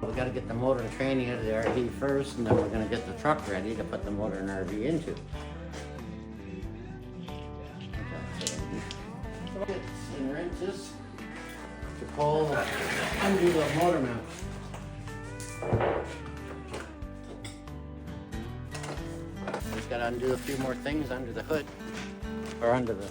We got to get the motor and training out of the RV first, and then we're going to get the truck ready to put the motor and RV into. And wrenches to pull undo the motor mount. Just got to undo a few more things under the hood, or under the.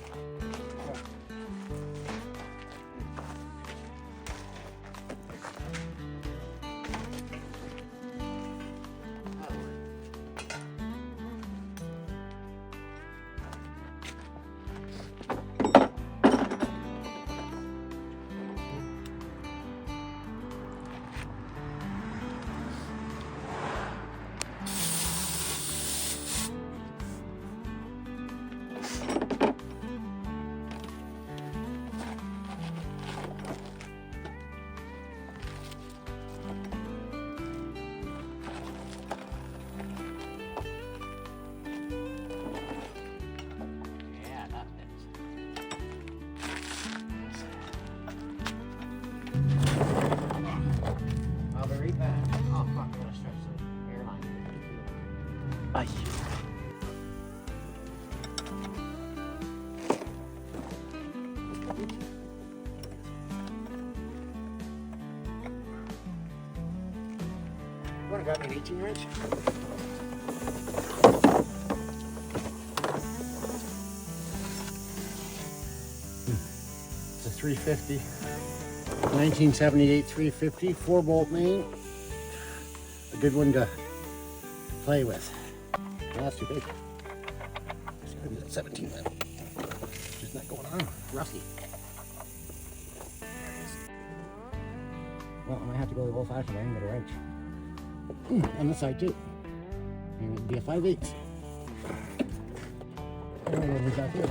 Ay. You want to grab me an 18 wrench? It's a 350, 1978 350, 4-bolt main. A good one to play with. Oh, that's too big. It's gotta be that 17 then. Just not going on. Rusty. There it is. Well, I might have to go the old-fashioned way and get a wrench. On this side too. And it'd be a 5/8. And what we got here?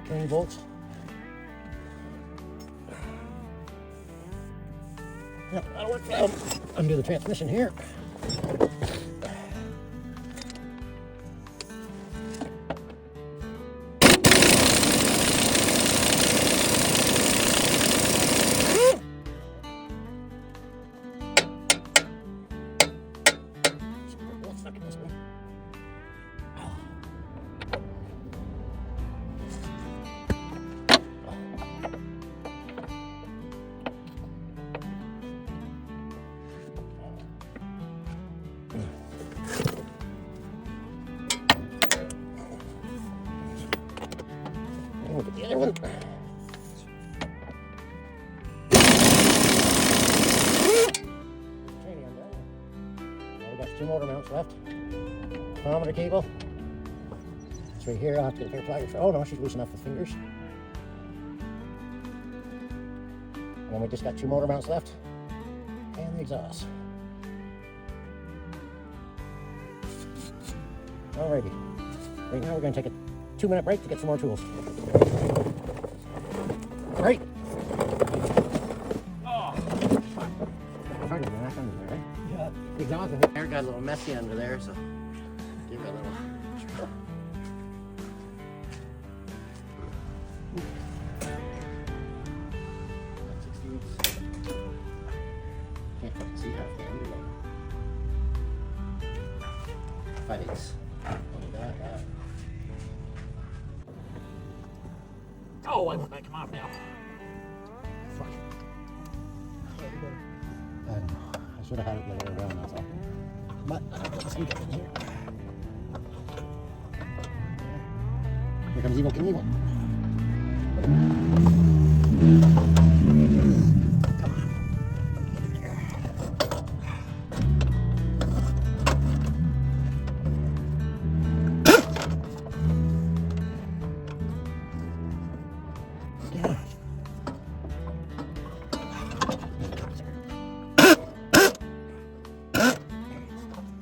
20 volts. Yep, that'll work. Undo the transmission here. Look at the other one. Now we got 2 motor mounts left. Chronometer cable. It's right here. I'll have to get a pair of pliers. Oh no, she's loose enough with fingers. And then we just got 2 motor mounts left. And the exhaust. Alrighty. Right now we're going to take a 2-minute break to get some more tools. Right. Oh. Hard to knock under there, right? Yeah. The exhaust in there got a little messy under there, so give it a little. Can't fucking see half the underload. 5/8. Oh, I want that to come off now. Fuck. I don't know. I should have had it the other way around, that's all. But let's get in here. Here comes Evil Knievel.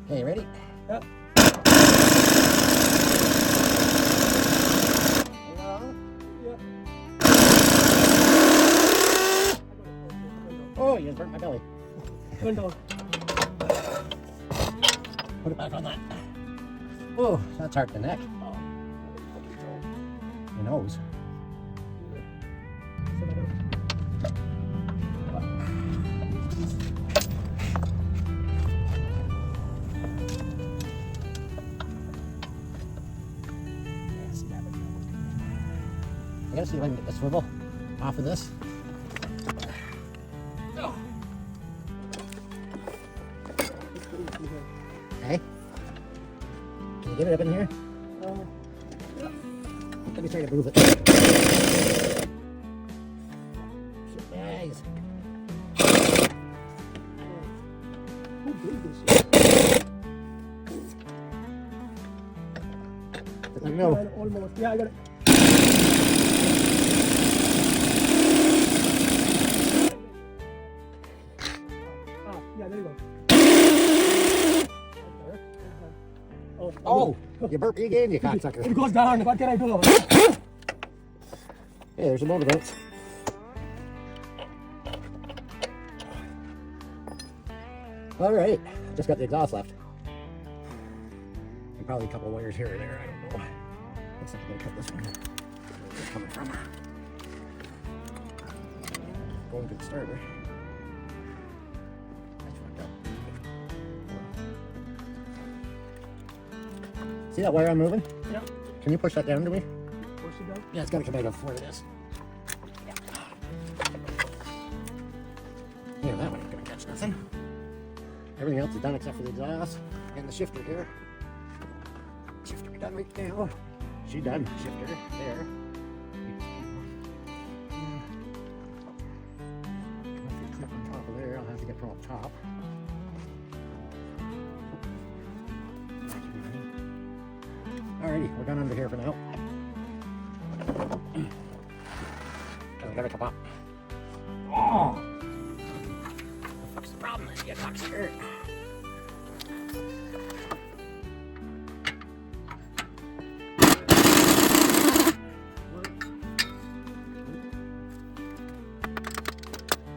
Okay, ready? Yep. Yep. Oh, you just burnt my belly. Window. Put it back on that. Oh, that's hard to neck. Your nose. gotta see if I can get the swivel off of this. Hey? Can you get it up in here? Let me try to move it. Nice. Let me know. Almost. Yeah, I got it. Yeah, there you go. Oh, you burped me again, you cocksucker. It goes down. What can I do? Hey, there's a motor bounce. All right, just got the exhaust left. And probably a couple wires here or there, I don't know. Looks like I'm gonna cut this one. Where's it coming from? Going to the starter. That's fucked up. See that wire I'm moving? Yeah. Can you push that down to me? Push it down. Yeah, it's gotta come out of where it is. Yeah, that one ain't gonna catch nothing. Everything else is done except for the exhaust and the shifter here. Shifter done right now. She done. Shifter there. Clip on top of there. I'll have to get from up top. Alrighty, we're done under here for now. Doesn't gotta come up. Oh! What's the problem then, you cocksucker?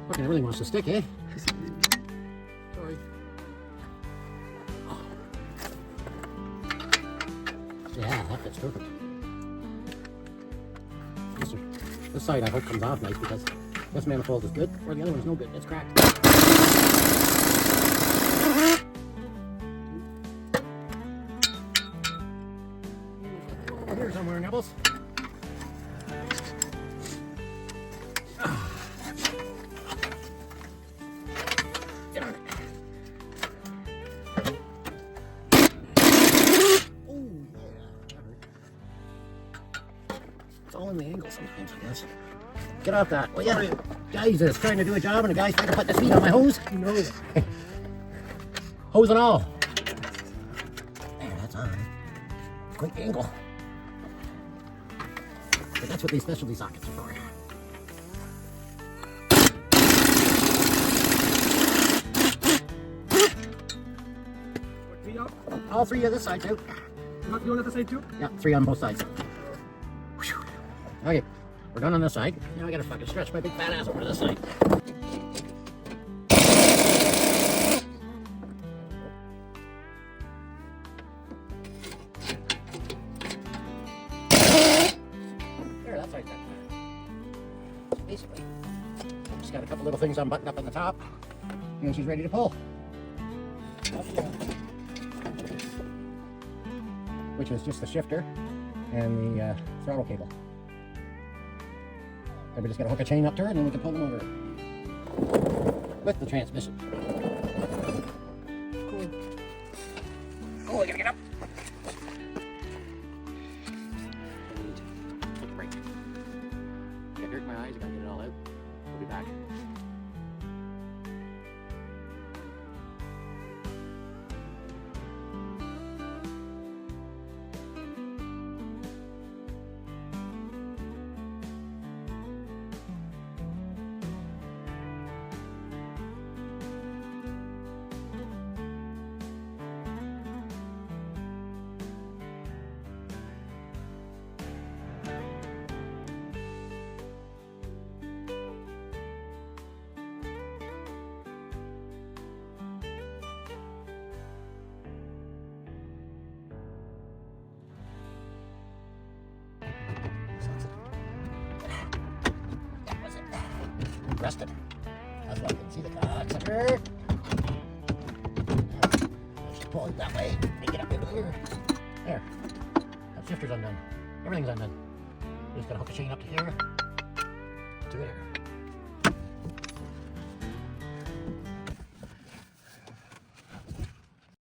Fucking everything wants to stick, eh? Sorry. Yeah, that fits perfect. This side I hope comes off nice because this manifold is good, or the other one's no good. It's cracked. Oh, here somewhere, Nibbles. Get on it. Oh, yeah. That hurt. It's all in the angle sometimes, I guess. Get off that. Well, yeah. Jesus, trying to do a job and a guy's trying to put the feet on my hose. No. Hose and all. There, that's on. Quick angle. But that's what these specialty sockets are for. Three up. All three on this side too. Not the other side too? Yeah, three on both sides. Whew. Okay, we're done on this side. Now I gotta fucking stretch my big fat ass over to this side. There, that side's done. So basically, just got a couple little things unbuttoned up on the top, and she's ready to pull. Which is just the shifter and the throttle cable. And we just gotta hook a chain up to her and then we can pull them over with the transmission. Cool. Oh, I gotta get up. Take a break. Got dirt in my eyes, I gotta get it all out. We'll be back. Rested. That's why I can see the cocksucker. I should pull it that way. Make it up into here. There. That shifter's undone. Everything's undone. just gotta hook the chain up to here, to there.